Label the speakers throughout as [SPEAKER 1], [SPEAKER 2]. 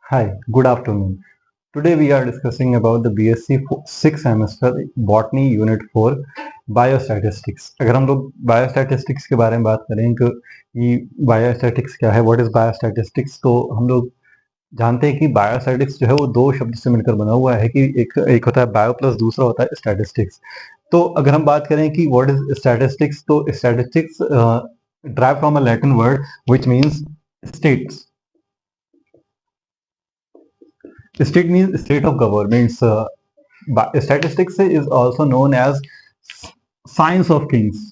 [SPEAKER 1] Hi, good afternoon. Today we are discussing about the BSc 6th semester Botany Unit 4 Biostatistics. अगर हम लोग biostatistics के बारे में बात करें कि बायोस्टैटिक्स क्या है, व्हाट इज बायोस्टैटिस्टिक्स, तो हम लोग जानते हैं कि बायोस्टैटिक्स जो है वो दो शब्द से मिलकर बना हुआ है कि एक होता है बायो प्लस दूसरा होता है स्टैटिस्टिक्स। तो अगर हम बात करें कि व्हाट इज स्टैटिस्टिक्स, तो statistics drive from a Latin word which means states. State means state of governments. Statistics is also known as science of kings.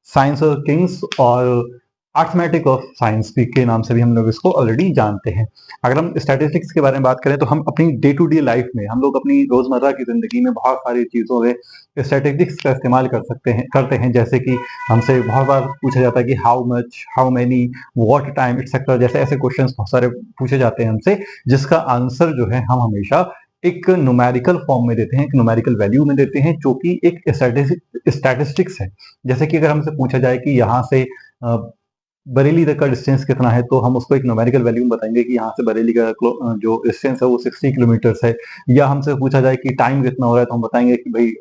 [SPEAKER 1] Science of Kings और अर्थमेटिक ऑफ साइंस के नाम से भी हम लोग इसको already जानते हैं. अगर हम स्टैटिस्टिक्स के बारे में बात करें तो हम अपनी डे टू डे लाइफ में हम लोग अपनी रोजमर्रा की जिंदगी में बहुत सारी चीजों में स्टैटिस्टिक्स का इस्तेमाल करते हैं. जैसे कि हमसे बहुत बार पूछा जाता है कि how much, how many, what time etcetera, जैसे ऐसे क्वेश्चंस बहुत सारे पूछे जाते हैं हमसे, जिसका आंसर जो है हम हमेशा एक न्यूमेरिकल फॉर्म में देते हैं, एक न्यूमेरिकल वैल्यू में देते हैं, जो कि एक स्टैटिस्टिक्स है. जैसे कि अगर हमसे पूछा जाए कि यहाँ से बरेली तक का डिस्टेंस कितना है, तो हम उसको एक न्यूमेरिकल वैल्यू में बताएंगे कि यहाँ से बरेली का जो डिस्टेंस है वो 60 किलोमीटर है. या हमसे पूछा जाए कि टाइम कितना हो रहा है, तो हम बताएंगे कि भाई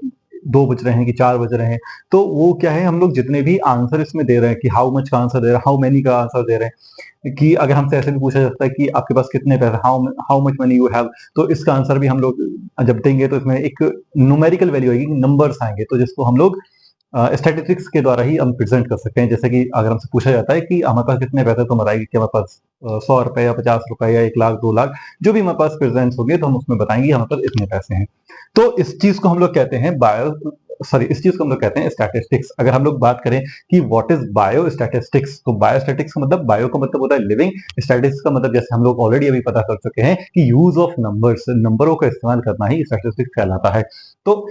[SPEAKER 1] 2 बज रहे हैं कि 4 बज रहे हैं. तो वो क्या है, हम लोग जितने भी आंसर इसमें दे रहे हैं कि हाउ मच का आंसर दे रहे हैं, हाउ मेनी का आंसर दे रहे हैं, कि अगर हमसे ऐसे भी पूछा जाता है कि आपके पास कितने पैसे, how much money you have, तो इसका आंसर भी हम लोग जब देंगे तो इसमें एक न्यूमेरिकल वैल्यू आएगी, नंबर्स आएंगे, तो जिसको हम लोग स्टैटिस्टिक्स के द्वारा ही हम प्रेजेंट कर सकते हैं. जैसे कि अगर हमसे पूछा जाता है कि हमारे पास कितने पैसे, तो हम बताएंगे कि हमारे पास 100 रुपए या 50 रुपए या 1 लाख 2 लाख, जो भी हमारे पास प्रेजेंट होंगे तो हम उसमें बताएंगे हमारे पास इतने पैसे हैं. तो इस चीज को हम लोग कहते हैं इस चीज को हम लोग कहते हैं स्टैटिस्टिक्स. अगर हम लोग बात करें कि व्हाट इज बायो स्टैटिस्टिक्स, तो बायोस्टैटिक्स का मतलब, बायो का मतलब होता है लिविंग, स्टैटिस्टिक्स का मतलब जैसे हम लोग ऑलरेडी अभी पता कर चुके हैं कि यूज ऑफ नंबर्स, नंबरों का इस्तेमाल करना ही स्टैटिस्टिक्स कहलाता है. तो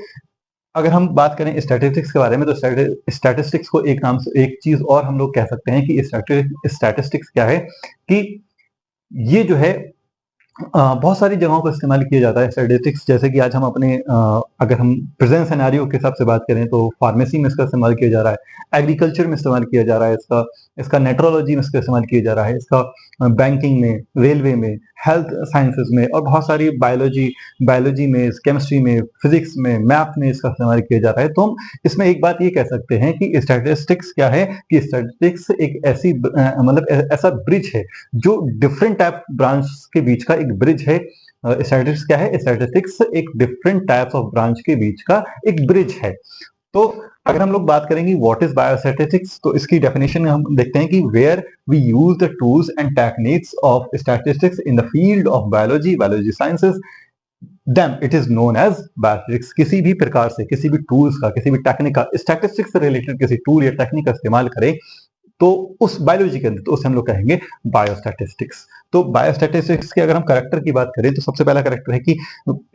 [SPEAKER 1] अगर हम बात करें स्टैटिस्टिक्स के बारे में, तो स्टैटिस्टिक्स को एक नाम से एक चीज और हम लोग कह सकते हैं कि स्टैटिस्टिक्स क्या है, कि ये जो है बहुत सारी जगहों का इस्तेमाल किया जाता है स्टैटिस्टिक्स. जैसे कि आज हम अपने अगर हम प्रेजेंट सिनेरियो के हिसाब से बात करें तो फार्मेसी में इसका इस्तेमाल किया जा रहा है, एग्रीकल्चर में इस्तेमाल किया जा रहा है, इसका इसका नेट्रोलॉजी में इसका इस्तेमाल किया जा रहा है, इसका बैंकिंग में, रेलवे में, हेल्थ साइंसेज में, और बहुत सारी बायोलॉजी में, केमिस्ट्री में, फिजिक्स में, मैथ में इसका इस्तेमाल किया जा रहा है. तो हम इसमें एक बात ये कह सकते हैं कि स्टैटिस्टिक्स क्या है, कि स्टैटिस्टिक्स एक ऐसी मतलब ऐसा ब्रिज है जो डिफरेंट टाइप ब्रांच के बीच का एक ब्रिज है. स्टैटिस्टिक्स क्या है, स्टैटिस्टिक्स एक डिफरेंट टाइप्स ऑफ ब्रांच के बीच का एक ब्रिज है. तो अगर हम लोग बात करेंगे व्हाट इज बायोस्टैटिस्टिक्स, तो इसकी डेफिनेशन हम देखते हैं कि where we use the tools and techniques of statistics in the field of biology sciences, then it is known as biostatistics. किसी भी प्रकार से, किसी भी टूल्स का, किसी भी टेक्निक का, स्टैटिस्टिक्स से रिलेटेड किसी टूल या टेक्निक का इस्तेमाल करें तो उस बायोलॉजी के अंदर, तो उसे हम लोग कहेंगे बायोस्टैटिस्टिक्स. तो बायोस्टैटिस्टिक्स के अगर हम करेक्टर की बात करें तो सबसे पहला करेक्टर है कि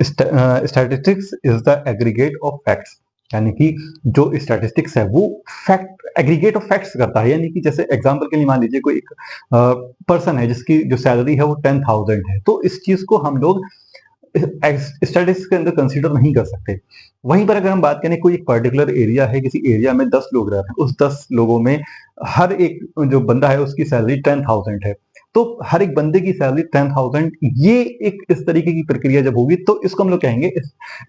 [SPEAKER 1] statistics is the aggregate of facts. यानी कि जो स्टैटिस्टिक्स है वो फैक्ट, एग्रीगेट ऑफ फैक्ट्स करता है. यानी कि जैसे एग्जांपल के लिए मान लीजिए कोई एक पर्सन है जिसकी जो सैलरी है वो 10,000 है, तो इस चीज को हम लोग स्टैटिस्टिक्स के अंदर कंसीडर नहीं कर सकते. वहीं पर अगर हम बात करें, कोई एक पर्टिकुलर एरिया है, किसी एरिया में 10 लोग रह रहे हैं, उस 10 लोगों में हर एक जो बंदा है उसकी सैलरी 10,000 है, तो हर एक बंदे की सैलरी 10,000, ये एक इस तरीके की प्रक्रिया जब होगी तो इसको हम लोग कहेंगे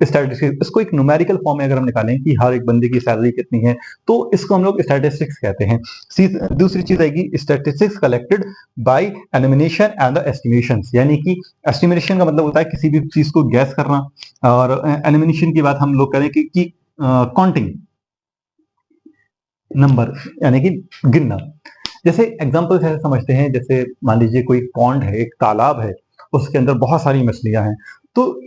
[SPEAKER 1] स्टैटिस्टिक्स. इसको एक न्यूमेरिकल फॉर्म में अगर हम निकालें कि हर एक बंदे की सैलरी कितनी है, तो इसको हम लोग स्टैटिस्टिक्स कहते हैं. दूसरी चीज आएगी statistics collected by elimination and the estimation. यानी कि एस्टिमेशन का मतलब होता है किसी भी चीज को गैस करना, और एलिमिनेशन की बात हम लोग करें कि काउंटिंग, नंबर, यानी कि गिनना. जैसे एग्जांपल से समझते हैं, जैसे मान लीजिए कोई पॉन्ड है, एक तालाब है, उसके अंदर बहुत सारी मछलियां हैं. तो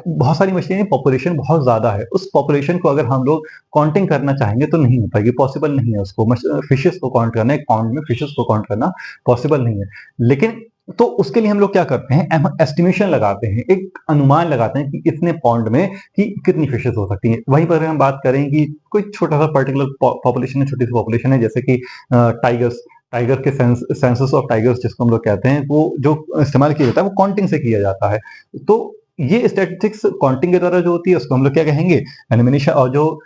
[SPEAKER 1] बहुत सारी मछलियां, पॉपुलेशन बहुत ज्यादा है, उस पॉपुलेशन को अगर हम लोग काउंटिंग करना चाहेंगे तो नहीं हो पाएगी, पॉसिबल नहीं है. उसको फिशेस को काउंट करना, एक पॉन्ड में फिशेस को काउंट करना पॉसिबल नहीं है. लेकिन तो उसके लिए हम लोग क्या करते हैं, हम एस्टिमेशन लगाते हैं, एक अनुमान लगाते हैं कि इतने पॉन्ड में कि कितनी फिशेस हो सकती हैं. वहीं पर हम बात करें कि कोई छोटा सा पर्टिकुलर पॉपुलेशन है, छोटी सी पॉपुलेशन है, जैसे कि टाइगर्स, टाइगर के सेंसस ऑफ टाइगर्स जिसको हम लोग कहते हैं, वो जो इस्तेमाल किया जाता है वो काउंटिंग से किया जाता है. तो ये स्टैटिस्टिक्स काउंटिंग के द्वारा जो होती है उसको हम लोग क्या कहेंगे, एनिमिनेशन. और जो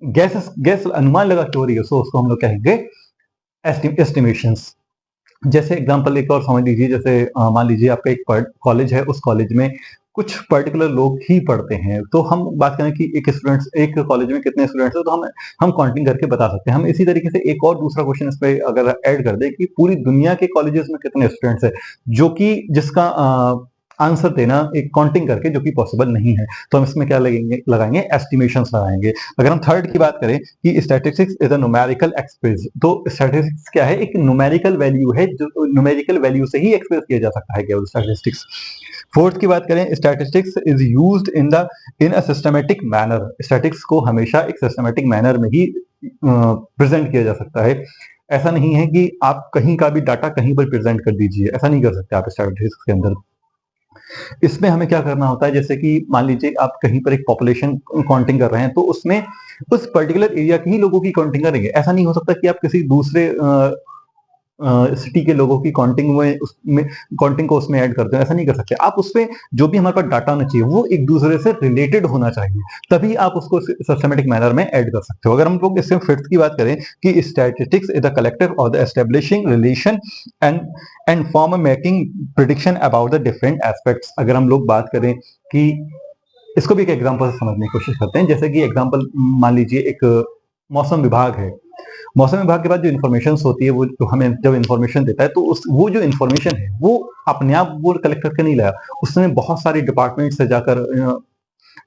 [SPEAKER 1] गैस गैस अनुमान लगा के हो रही है, उसको हम लोग कहेंगे एस्टिमेशंस। जैसे एग्जांपल एक और समझ लीजिए, जैसे मान लीजिए आपका एक कॉलेज है, उस कॉलेज में कुछ पर्टिकुलर लोग ही पढ़ते हैं, तो हम बात करें कि एक कॉलेज में कितने स्टूडेंट्स हैं, तो हम काउंटिंग करके बता सकते हैं। हम इसी तरीके से एक और दूसरा क्वेश्चन इस पे अगर ऐड कर दें कि पूरी दुनिया के कॉलेजेस में कितने स्टूडेंट्स हैं, जो कि जिसका आंसर देना एक काउंटिंग करके, जो कि पॉसिबल नहीं है, तो हम इसमें क्या लगाएंगे, एस्टिमेशंस लगाएंगे। अगर हम थर्ड की बात करें कि statistics is a numerical express, तो स्टैटिस्टिक्स क्या है, एक न्यूमेरिकल वैल्यू है, जो न्यूमेरिकल वैल्यू से ही एक्सप्रेस किया जा सकता है केवल स्टैटिस्टिक्स। फोर्थ की बात करें, statistics is used in a systematic manner, statistics को हमेशा एक सिस्टमैटिक मैनर में ही प्रेजेंट किया जा सकता है। ऐसा नहीं है कि आप कहीं का भी डाटा कहीं पर प्रेजेंट कर दीजिए, ऐसा नहीं कर सकते आप स्टैटिस्टिक्स के अंदर। इसमें हमें क्या करना होता है, जैसे कि मान लीजिए आप कहीं पर एक पॉपुलेशन काउंटिंग कर रहे हैं, तो उसमें उस पर्टिकुलर एरिया के ही लोगों की काउंटिंग करेंगे। ऐसा नहीं हो सकता कि आप किसी दूसरे सिटी के लोगों की काउंटिंग को उसमें ऐड करते हैं, ऐसा नहीं कर सकते आप। उसमें जो भी हमारे पास डाटा होना चाहिए वो एक दूसरे से रिलेटेड होना चाहिए, तभी आप उसको सिस्टमेटिक मैनर में ऐड कर सकते हो। अगर हम लोग इससे फिफ्थ की बात करें कि स्टैटिस्टिक्स इज द कलेक्टिव और the establishing relation and form making prediction about the different aspects. अगर हम लोग बात करें कि इसको भी एक एग्जांपल से समझने की कोशिश करते हैं, जैसे कि एग्जांपल मान लीजिए एक मौसम विभाग है। मौसम विभाग के बाद जो इन्फॉर्मेशन होती है, वो जो हमें जब इन्फॉर्मेशन देता है, तो वो जो इन्फॉर्मेशन है वो अपने आप वो कलेक्ट करके नहीं लाया, उसमें बहुत सारी डिपार्टमेंट से जाकर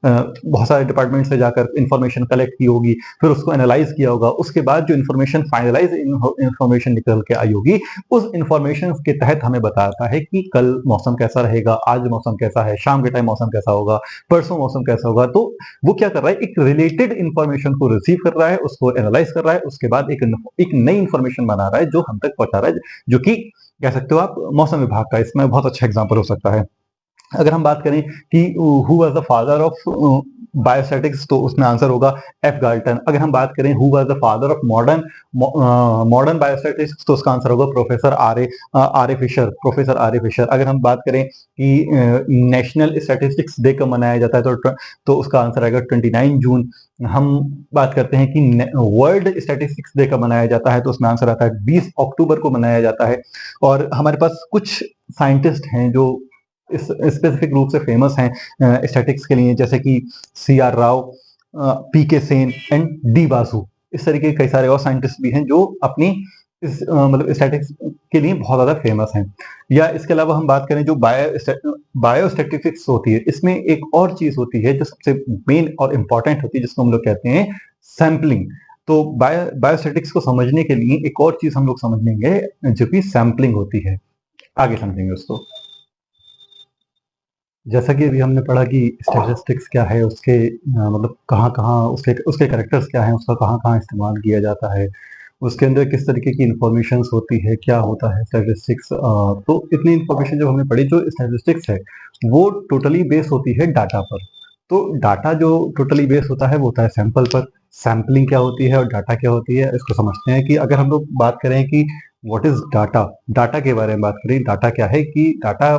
[SPEAKER 1] बहुत सारे डिपार्टमेंट से जाकर इंफॉर्मेशन कलेक्ट की होगी, फिर उसको एनालाइज किया होगा, उसके बाद जो इन्फॉर्मेशन फाइनलाइज इन्फॉर्मेशन निकल के आई होगी, उस इन्फॉर्मेशन के तहत हमें बताता है कि कल मौसम कैसा रहेगा, आज मौसम कैसा है, शाम के टाइम मौसम कैसा होगा, परसों मौसम कैसा होगा। तो वो क्या कर रहा है, एक रिलेटेड इन्फॉर्मेशन को रिसीव कर रहा है, उसको एनालाइज कर रहा है, उसके बाद एक नई इन्फॉर्मेशन बना रहा है जो हम तक पहुंचा रहा है, जो कि कह सकते हो आप मौसम विभाग का इसमें बहुत अच्छा एग्जाम्पल हो सकता है। अगर हम बात करें कि who was the father of biostatics, तो उसमें आंसर होगा एफ गाल्टन। अगर हम बात करें who was the father of modern biostatics, तो उसका आंसर होगा R A Fisher, professor R A Fisher. अगर हम बात करें कि नेशनल स्टैटिस्टिक्स डे कब मनाया जाता है, तो उसका आंसर आएगा 29 जून। हम बात करते हैं कि वर्ल्ड स्टैटिस्टिक्स डे कब मनाया जाता है, तो उसमें आंसर आता है 20 अक्टूबर को मनाया जाता है। और हमारे पास कुछ साइंटिस्ट हैं जो इस स्पेसिफिक रूप से फेमस हैं स्टैटिक्स के लिए, जैसे कि सी आर राव, पी के सेन एंड डी बासु। इस तरीके के कई सारे और साइंटिस्ट भी हैं जो अपनी इस मतलब स्टैटिक्स के लिए बहुत ज्यादा फेमस हैं। या इसके अलावा हम बात करें जो बायोस्टैटिस्टिक्स होती है, इसमें एक और चीज होती है जो सबसे मेन और इम्पॉर्टेंट होती है, जिसको हम लोग कहते हैं सैम्पलिंग। तो बायोस्टैटिक्स को समझने के लिए एक और चीज हम लोग समझेंगे, जो कि सैम्पलिंग होती है। आगे समझेंगे उसको। जैसा कि अभी हमने पढ़ा कि स्टैटिस्टिक्स क्या है, उसके मतलब कहाँ-कहाँ उसके उसके कैरेक्टर्स क्या हैं, उसका कहाँ-कहाँ इस्तेमाल किया जाता है, उसके अंदर किस तरीके की इन्फॉर्मेशंस होती है, क्या होता है स्टैटिस्टिक्स। तो इतनी इन्फॉर्मेशन जब हमने पढ़ी, जो स्टैटिस्टिक्स है वो टोटली बेस होती है डाटा पर। तो डाटा जो टोटली बेस होता है वो होता है सैंपल पर। सैम्पलिंग क्या होती है और डाटा क्या होती है, इसको समझते हैं। कि अगर हम लोग बात करें कि व्हाट इज डाटा, डाटा के बारे में बात करें, डाटा क्या है, कि डाटा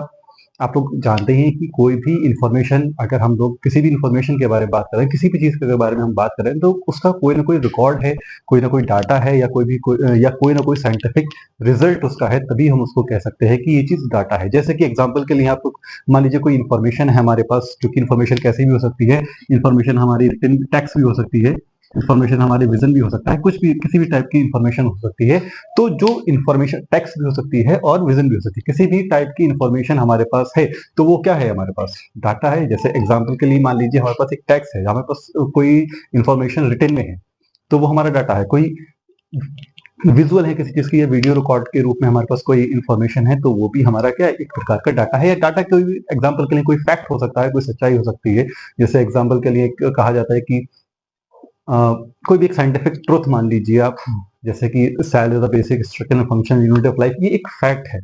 [SPEAKER 1] आप लोग जानते ही हैं कि कोई भी इंफॉर्मेशन, अगर हम लोग किसी भी इंफॉर्मेशन के बारे में बात करें, किसी भी चीज़ के बारे में हम बात करें, तो उसका कोई ना कोई रिकॉर्ड है, कोई ना कोई डाटा है, या कोई ना कोई साइंटिफिक रिजल्ट उसका है, तभी हम उसको कह सकते हैं कि ये चीज़ डाटा है। जैसे कि एग्जांपल के लिए आप लोग मान लीजिए कोई इन्फॉर्मेशन है हमारे पास, जो कि इन्फॉर्मेशन कैसी भी हो सकती है, इन्फॉर्मेशन हमारी रिटन टेक्स्ट भी हो सकती है, इन्फॉर्मेशन हमारे विजन भी हो सकता है, कुछ भी किसी भी टाइप की इन्फॉर्मेशन हो सकती है। तो जो इन्फॉर्मेशन टेक्स्ट भी हो सकती है और विजन भी हो सकती है, किसी भी टाइप की इन्फॉर्मेशन हमारे पास है, तो वो क्या है, हमारे पास डाटा है। जैसे एग्जांपल के लिए मान लीजिए हमारे पास एक टेक्स्ट है, हमारे पास कोई इन्फॉर्मेशन रिटन में है, तो वो हमारा डाटा है। कोई विजुअल है किसी चीज की, या वीडियो रिकॉर्ड के रूप में हमारे पास कोई इन्फॉर्मेशन है, तो वो भी हमारा क्या है, एक प्रकार का डाटा है। या डाटा कोई भी एग्जांपल के लिए कोई फैक्ट हो सकता है, कोई सच्चाई हो सकती है। जैसे एग्जांपल के लिए कहा जाता है कि कोई भी एक साइंटिफिक ट्रुथ मान लीजिए आप, जैसे कि cell is the basic structure and function unit of life, ये एक फैक्ट है।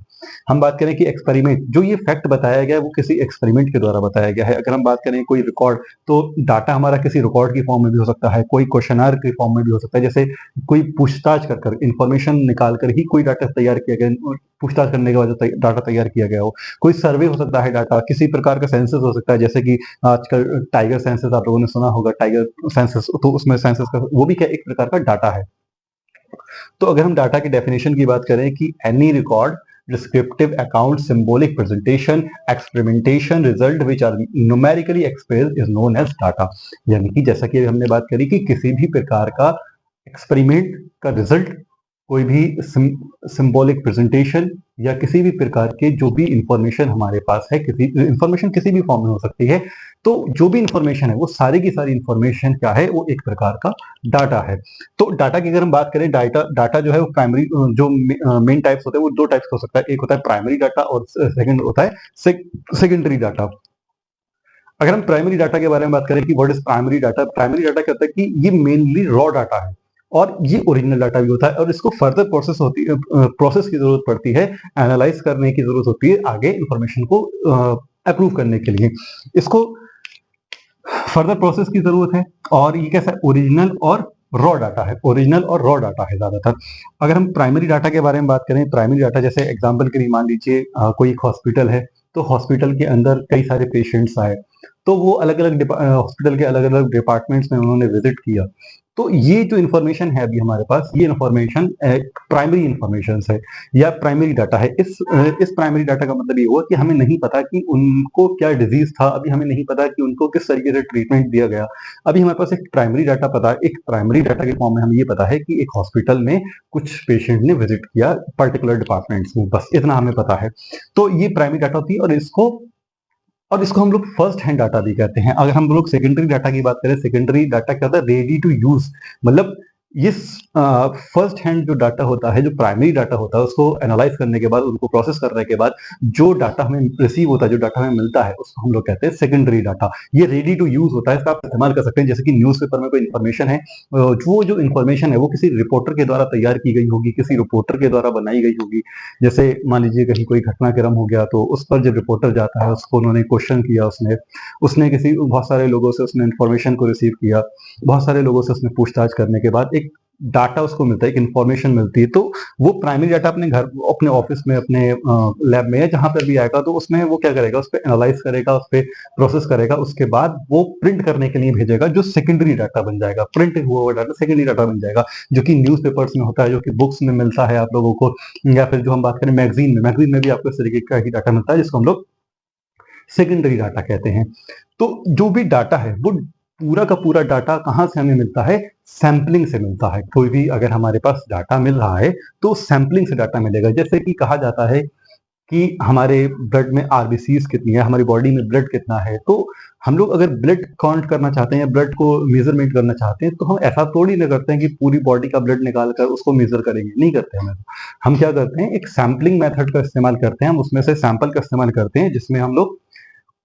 [SPEAKER 1] हम बात करें कि एक्सपेरिमेंट, जो ये फैक्ट बताया गया है वो किसी एक्सपेरिमेंट के द्वारा बताया गया है। अगर हम बात करें कोई रिकॉर्ड, तो डाटा हमारा किसी रिकॉर्ड की फॉर्म में भी हो सकता है, कोई क्वेश्चनर की फॉर्म में भी हो सकता है। जैसे कोई पूछताछ कर इंफॉर्मेशन निकाल कर ही कोई डाटा तैयार किया गया, पूछताछ करने के बाद जो डाटा तैयार किया गया हो। कोई सर्वे हो सकता है, डाटा किसी प्रकार का सेंसस हो सकता है, जैसे कि आजकल टाइगर सेंसस आप लोगों ने सुना होगा, टाइगर सेंसस, तो उसमें सेंसस का वो भी क्या एक प्रकार का डाटा है। तो अगर हम डाटा की डेफिनेशन की बात करें कि any record, descriptive account, symbolic presentation, experimentation result which are numerically expressed is known as data. यानी कि जैसा कि हमने बात करी कि किसी भी प्रकार का एक्सपेरिमेंट का रिजल्ट, कोई भी सिंबॉलिक प्रेजेंटेशन या किसी भी प्रकार के जो भी इंफॉर्मेशन हमारे पास है, किसी इंफॉर्मेशन किसी भी फॉर्म में हो सकती है, तो जो भी इंफॉर्मेशन है वो सारी की सारी इंफॉर्मेशन क्या है, वो एक प्रकार का डाटा है। तो डाटा की अगर हम बात करें, डाटा जो है वो प्राइमरी, जो मेन टाइप्स होते हैं वो दो टाइप्स का हो सकता है। एक होता है प्राइमरी डाटा और सेकंड होता है सेकेंडरी डाटा। अगर हम प्राइमरी डाटा के बारे में बात करें कि what is primary data, primary data क्या होता है कि ये मेनली रॉ डाटा है और ये ओरिजिनल डाटा भी होता है और इसको फर्दर प्रोसेस की जरूरत पड़ती है, एनालाइज करने की जरूरत होती है आगे इंफॉर्मेशन को अप्रूव करने के लिए। इसको फर्दर प्रोसेस की जरूरत है और ये कैसा ओरिजिनल और रॉ डाटा है, ओरिजिनल और रॉ डाटा है ज्यादातर। अगर हम प्राइमरी डाटा के बारे में बात करें, प्राइमरी डाटा जैसे एग्जांपल के लिए मान लीजिए कोई एक हॉस्पिटल है, तो हॉस्पिटल के अंदर कई सारे पेशेंट्स आए, तो वो अलग अलग हॉस्पिटल के अलग अलग डिपार्टमेंट्स में उन्होंने विजिट किया, तो ये जो इन्फॉर्मेशन है अभी हमारे पास, ये इन्फॉर्मेशन प्राइमरी इन्फॉर्मेशन है या प्राइमरी डाटा है। इस प्राइमरी डाटा का मतलब ये हुआ कि हमें नहीं पता कि उनको क्या डिजीज था, अभी हमें नहीं पता कि उनको किस तरीके से ट्रीटमेंट दिया गया, अभी हमारे पास एक प्राइमरी डाटा पता है। एक प्राइमरी डाटा के फॉर्म में हमें ये पता है कि एक हॉस्पिटल में कुछ पेशेंट ने विजिट किया पर्टिकुलर डिपार्टमेंट्स में, बस इतना हमें पता है। तो ये प्राइमरी डाटा होती है और इसको हम लोग फर्स्ट हैंड डाटा भी कहते हैं। अगर हम लोग सेकेंडरी डाटा की बात करें, सेकेंडरी डाटा क्या होता है, रेडी टू यूज, मतलब ये फर्स्ट हैंड जो डाटा होता है, जो प्राइमरी डाटा होता है, उसको एनालाइज करने के बाद, उनको प्रोसेस करने के बाद जो डाटा हमें रिसीव होता है, जो डाटा हमें मिलता है, उसको हम लोग कहते हैं सेकेंडरी डाटा। ये रेडी टू यूज होता है, इसका आप इस्तेमाल कर सकते हैं। जैसे कि न्यूज़पेपर में कोई इन्फॉर्मेशन है, जो इन्फॉर्मेशन है वो किसी रिपोर्टर के द्वारा तैयार की गई होगी, किसी रिपोर्टर के द्वारा बनाई गई होगी। जैसे मान लीजिए कहीं कोई घटनाक्रम हो गया, तो उस पर जब रिपोर्टर जाता है, उसको उन्होंने क्वेश्चन किया, उसने किसी बहुत सारे लोगों से उसने इन्फॉर्मेशन को रिसीव किया, बहुत सारे लोगों से उसने पूछताछ करने के बाद एक डाटा उसको मिलता है, एक इन्फॉर्मेशन मिलती है। तो वो प्राइमरी डाटा अपने घर, अपने ऑफिस में, अपने लैब में या जहां पर भी आएगा, तो उसमें वो क्या करेगा, उस पर एनालाइज करेगा, उस पर प्रोसेस करेगा, उसके बाद वो प्रिंट करने के लिए भेजेगा, जो सेकेंडरी डाटा बन जाएगा। प्रिंट हुआ हुआ डाटा सेकेंडरी डाटा बन जाएगा, जो कि न्यूज़पेपर्स में होता है, जो कि बुक्स में मिलता है आप लोगों को, या फिर जो हम बात करें मैगजीन में भी आपको इस तरीके का ही डाटा मिलता है, जिसको हम लोग सेकेंडरी डाटा कहते हैं। तो जो भी डाटा है वो पूरा का पूरा डाटा कहाँ से हमें मिलता है, सैंपलिंग से मिलता है। कोई भी अगर हमारे पास डाटा मिल रहा है तो सैंपलिंग से डाटा मिलेगा। जैसे कि कहा जाता है कि हमारे ब्लड में आरबीसीज कितनी है, हमारी बॉडी में ब्लड कितना है, तो हम लोग अगर ब्लड काउंट करना चाहते हैं या ब्लड को मेजरमेंट करना चाहते हैं, तो हम ऐसा थोड़ी ना करते हैं कि पूरी बॉडी का ब्लड निकाल कर उसको मेजर करेंगे, नहीं करते हम क्या करते हैं, एक सैंपलिंग मेथड का इस्तेमाल करते हैं। हम उसमें से सैंपल का इस्तेमाल करते हैं, जिसमें हम लोग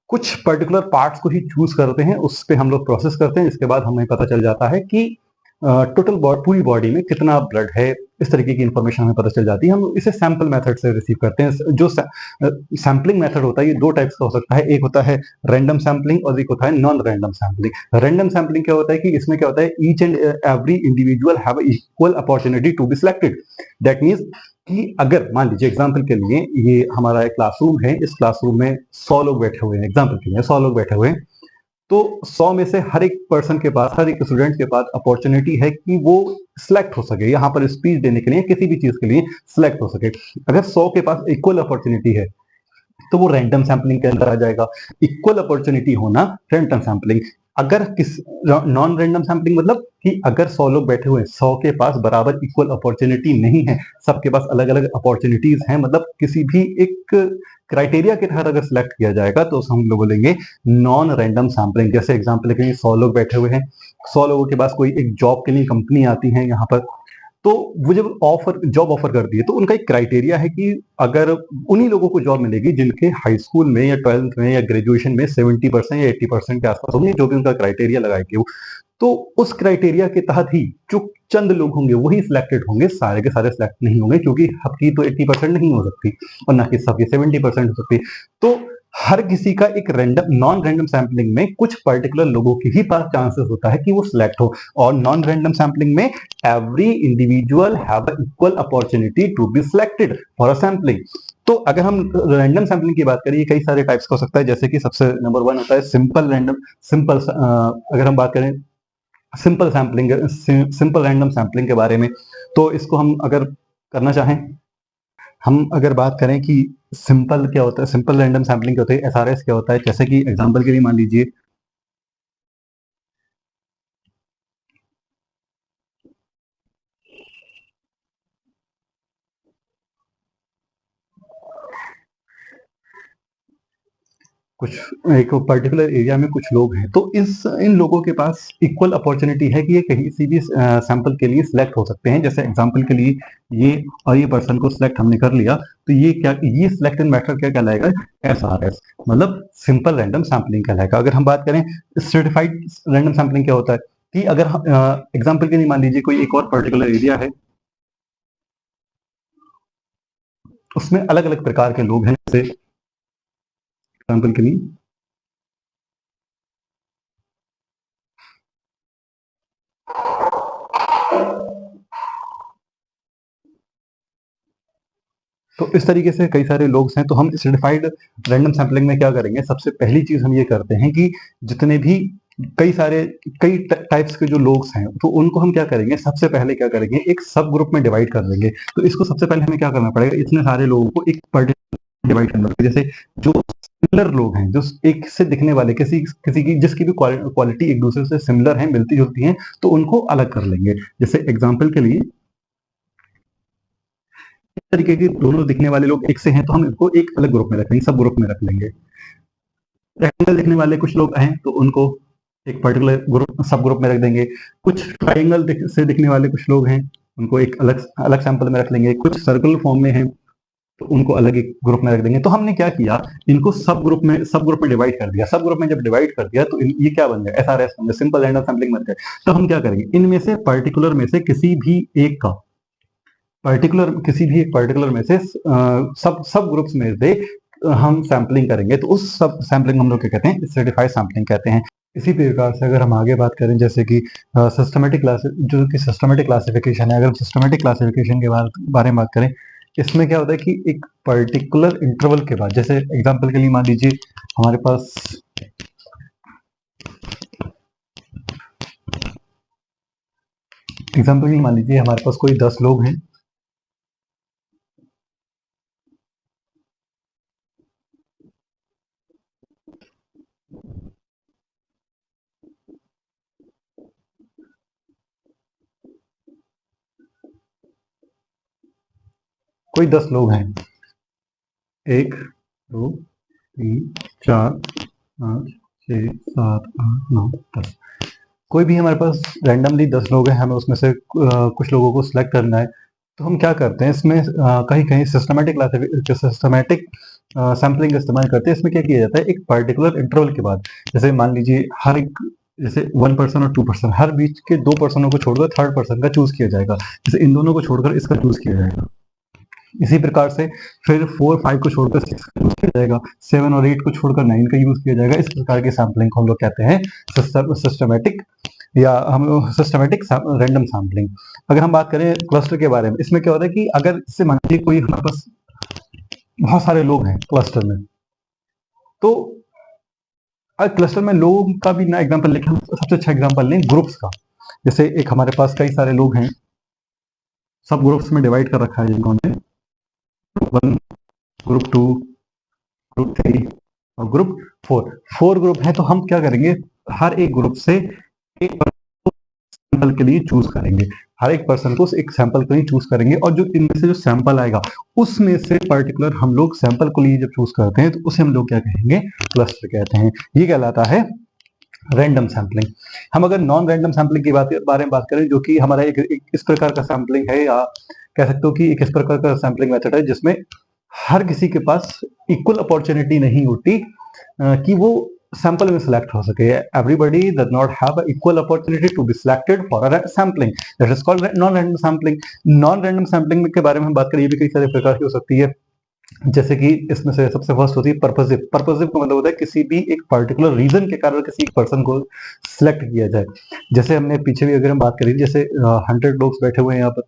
[SPEAKER 1] कुछ पर्टिकुलर पार्ट्स को ही चूज करते हैं, उस पे हम लोग प्रोसेस करते हैं, इसके बाद हमें पता चल जाता है कि टोटल पूरी बॉडी में कितना ब्लड है। इस तरीके की इंफॉर्मेशन हमें पता चल जाती है। हम इसे सैंपल मेथड से रिसीव करते हैं। जो सैंपलिंग मेथड होता है, ये दो टाइप्स का हो सकता है। एक होता है रैंडम सैंपलिंग और एक होता है non random sampling. Random sampling क्या होता है कि इसमें क्या होता है, each and every individual have equal opportunity to be selected. That means कि अगर मान लीजिए एग्जाम्पल के लिए ये हमारा एक क्लासरूम है, इस क्लासरूम में 100 लोग बैठे हुए हैं, एग्जाम्पल के लिए 100 लोग बैठे हुए हैं, तो 100 में से हर एक पर्सन के पास, हर एक स्टूडेंट के पास अपॉर्चुनिटी है कि वो सिलेक्ट हो सके, यहाँ पर स्पीच देने के लिए, किसी भी चीज के लिए सिलेक्ट हो सके। अगर 100 के पास इक्वल अपॉर्चुनिटी है तो वो रैंडम सैंपलिंग के अंदर आ जाएगा। इक्वल अपॉर्चुनिटी होना रैंडम सैंपलिंग। अगर किस नॉन रैंडम सैंपलिंग मतलब कि अगर 100 लोग बैठे हुए हैं, 100 के पास बराबर इक्वल अपॉर्चुनिटी नहीं है, सबके पास अलग अलग अपॉर्चुनिटीज हैं, मतलब किसी भी एक क्राइटेरिया के तहत अगर सिलेक्ट किया जाएगा, तो हम लोग बोलेंगे नॉन रैंडम सैंपलिंग। जैसे एग्जाम्पल के लिए 100 लोग बैठे हुए हैं, 100 लोगों के पास कोई एक जॉब के लिए कंपनी आती है यहाँ पर, तो वो जब जॉब ऑफर करती है, तो उनका एक क्राइटेरिया है कि अगर उन्हीं लोगों को जॉब मिलेगी जिनके हाई स्कूल में या 12th में या ग्रेजुएशन में 70% या 80% के आसपास होंगे, जो भी उनका क्राइटेरिया लगाएगी वो। तो उस क्राइटेरिया के तहत ही जो चंद लोग होंगे वही सिलेक्टेड होंगे, सारे के सारे सिलेक्ट नहीं होंगे, क्योंकि सबकी तो 80% नहीं हो सकती और ना कि सबकी 70% हो सकती। तो हर किसी का एक रैंडम, नॉन रैंडम सैंपलिंग में कुछ पर्टिकुलर लोगों के ही पास चांसेस होता है कि वो सिलेक्ट हो, और नॉन रैंडम सैंपलिंग में every individual have equal opportunity to be selected for a sampling. तो अगर हम रैंडम सैंपलिंग की बात करें, कई सारे टाइप्स का हो सकता है। जैसे कि सबसे नंबर 1 होता है सिंपल रैंडम, सिंपल अगर हम बात करें simple sampling, simple random sampling के बारे में। तो इसको हम अगर करना चाहें, हम अगर बात करें कि सिंपल क्या होता है, सिंपल रैंडम सैम्पलिंग क्या होता है, एसआरएस क्या होता है, जैसे कि एग्जांपल के लिए मान लीजिए कुछ एक पर्टिकुलर एरिया में कुछ लोग हैं, तो इन लोगों के पास इक्वल अपॉर्चुनिटी है कि ये कहीं से भी सैंपल के लिए सिलेक्ट हो सकते हैं। जैसे एग्जांपल के लिए ये और ये पर्सन को सिलेक्ट हमने कर लिया, तो ये सिलेक्टेड मेथड क्या कहलाएगा, एसआरएस, मतलब सिंपल रैंडम सैम्पलिंग कहलाएगा। अगर हम बात करें सर्टिफाइड रैंडम सैम्पलिंग क्या होता है, कि अगर एग्जाम्पल के लिए मान लीजिए कोई एक और पर्टिकुलर एरिया है, उसमें अलग अलग प्रकार के लोग हैं, जैसे एग्जाम्पल के लिए तो इस तरीके से कई सारे लोग हैं। तो हम सर्टिफाइड रैंडम सैम्पलिंग में क्या करेंगे, सबसे पहली चीज हम ये करते हैं कि जितने भी कई टाइप्स के जो लोग हैं, तो उनको हम क्या करेंगे, सबसे पहले क्या करेंगे, एक सब ग्रुप में डिवाइड कर देंगे। तो इसको सबसे पहले हमें क्या करना पड़ेगा, इतने सारे लोगों को एक पर्टिकुलर डिवाइड करना पड़ेगा। जैसे जो सिमिलर लोग हैं, जो एक से दिखने वाले, किसी किसी की जिसकी भी क्वालिटी एक दूसरे से सिमिलर है, मिलती जुलती है, तो उनको अलग कर लेंगे। जैसे एग्जाम्पल के लिए इस तरीके के दोनों दिखने वाले लोग एक से हैं, तो हम इनको एक अलग ग्रुप में रख लेंगे, सब ग्रुप में रख लेंगे। रेक्टेंगल दिखने वाले कुछ लोग हैं, तो उनको एक पर्टिकुलर ग्रुप सब ग्रुप में रख देंगे। कुछ ट्राइंगल से दिखने वाले कुछ लोग हैं, उनको एक अलग अलग सैंपल में रख लेंगे। कुछ सर्कल फॉर्म में हैं, तो उनको अलग एक ग्रुप में रख देंगे। तो हमने क्या किया, इनको सब ग्रुप में डिवाइड कर दिया। सब ग्रुप में जब डिवाइड कर दिया, तो ये क्या बन गया, एसआरएस बन गया, सिंपल रैंडम सैंपलिंग बन गया। तो हम क्या करेंगे, इनमें से पर्टिकुलर में से किसी भी एक का किसी भी एक पर्टिकुलर में से सब सब ग्रुप्स में से हम सैम्पलिंग करेंगे, तो उस सब सैम्पलिंग हम लोग क्या कहते हैं, सर्टिफाइड सैम्पलिंग कहते हैं। इसी प्रकार से अगर हम आगे बात करें, जैसे कि सिस्टमेटिक क्लास जो कि सिस्टमेटिक क्लासिफिकेशन है, अगर सिस्टमेटिक क्लासिफिकेशन के बारे में बात करें, इसमें क्या होता है कि एक पर्टिकुलर इंटरवल के बाद, जैसे एग्जांपल के लिए मान लीजिए हमारे पास हमारे पास कोई 10 लोग हैं, कोई 10 लोग हैं, 1 2 3 4 5 6 7 8 9 10, कोई भी हमारे पास रैंडमली 10 लोग हैं, हमें उसमें से कुछ लोगों को सिलेक्ट करना है। तो हम क्या करते हैं इसमें, कहीं कहीं सिस्टमेटिक सैम्पलिंग का इस्तेमाल करते हैं। इसमें क्या किया जाता है, एक पर्टिकुलर इंटरवल के बाद, जैसे मान लीजिए हर एक, जैसे 1 पर्सन और 2 पर्सन, हर बीच के 2 पर्सनों को छोड़कर थर्ड पर्सन का चूज किया जाएगा। जैसे इन दोनों को छोड़कर इसका चूज किया जाएगा। इसी प्रकार से फिर 4 5 को छोड़कर 6 का यूज किया जाएगा, 7 और 8 को छोड़कर 9 का यूज किया जाएगा। इस प्रकार की सैम्पलिंग को हम लोग कहते हैं सिस्टमेटिक, या हम लोग सिस्टमेटिक रैंडम सैम्पलिंग। अगर हम बात करें क्लस्टर के बारे में, इसमें क्या होता है कि अगर इससे मान लीजिए कोई हमारे पास बहुत सारे लोग हैं क्लस्टर में, तो क्लस्टर में लोगों का भी ना एग्जाम्पल लेके हम सबसे अच्छा एग्जाम्पल लें ग्रुप्स का। जैसे एक हमारे पास कई सारे लोग हैं, सब ग्रुप्स में डिवाइड कर रखा है जिनको हमने, ग्रुप 1, ग्रुप 2, ग्रुप 3 और ग्रुप 4। 4 ग्रुप है, तो हम क्या करेंगे, हर एक ग्रुप से एक सैंपल के लिए चूज करेंगे, हर एक पर्सन को एक सैंपल के लिए चूज करेंगे, और जो इनमें से जो सैंपल आएगा, उसमें से पर्टिकुलर हम लोग सैंपल को लिए जब चूज करते हैं, तो उसे हम लोग क्या कहेंगे, क्लस्टर कहते हैं। ये कहलाता है रैंडम सैम्पलिंग। हम अगर नॉन रैंडम सैम्पलिंग की बारे में बात करें, जो कि हमारा एक इस प्रकार का सैम्पलिंग है, या कह सकते हो कि एक इस प्रकार का सैम्पलिंग मेथड है जिसमें हर किसी के पास इक्वल अपॉर्चुनिटी नहीं होती कि वो सैंपल में सिलेक्ट हो सके। Everybody does not have equal opportunity to be selected for a sampling, that is called non random sampling. Non random sampling के बारे में हम बात करें, ये भी कई सारे प्रकार की हो सकती है। जैसे कि इसमें से सबसे फर्स्ट होती है पर्पसिव। पर्पसिव का मतलब होता है किसी भी एक पर्टिकुलर रीजन के कारण किसी एक पर्सन को सिलेक्ट किया जाए। जैसे हमने पीछे भी अगर हम बात करें, जैसे 100 लोग बैठे हुए हैं यहाँ पर,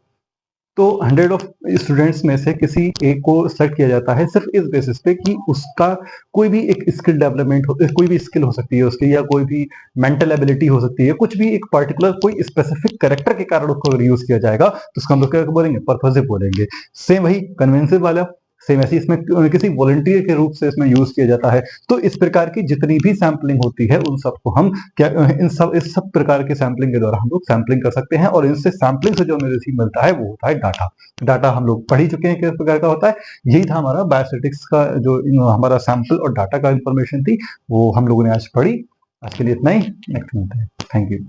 [SPEAKER 1] तो 100 ऑफ स्टूडेंट्स में से किसी एक को सेलेक्ट किया जाता है सिर्फ इस बेसिस पे कि उसका कोई भी एक स्किल डेवलपमेंट हो, कोई भी स्किल हो सकती है उसकी, या कोई भी मेंटल एबिलिटी हो सकती है, कुछ भी एक पर्टिकुलर कोई स्पेसिफिक कैरेक्टर के कारण उसको अगर यूज किया जाएगा तो उसको हम लोग क्या बोलेंगे, पर्पसिव बोलेंगे। सेम वही कन्वेंसिव वाला, सेम ऐसे इसमें किसी वॉलंटियर के रूप से इसमें यूज किया जाता है। तो इस प्रकार की जितनी भी सैम्पलिंग होती है उन सबको हम क्या, इस सब प्रकार के सैम्पलिंग के द्वारा हम लोग सैम्पलिंग कर सकते हैं, और इनसे सैम्पलिंग से जो हमें रिसीव मिलता है वो होता है डाटा। डाटा हम लोग पढ़ ही चुके हैं किस प्रकार का होता है। यही था हमारा बायोस्टैटिक्स का जो हमारा सैंपल और डाटा का इंफॉर्मेशन थी, वो हम लोगों ने आज पढ़ी। आज के लिए इतना ही, नेक्स्ट मिलते हैं। Thank you.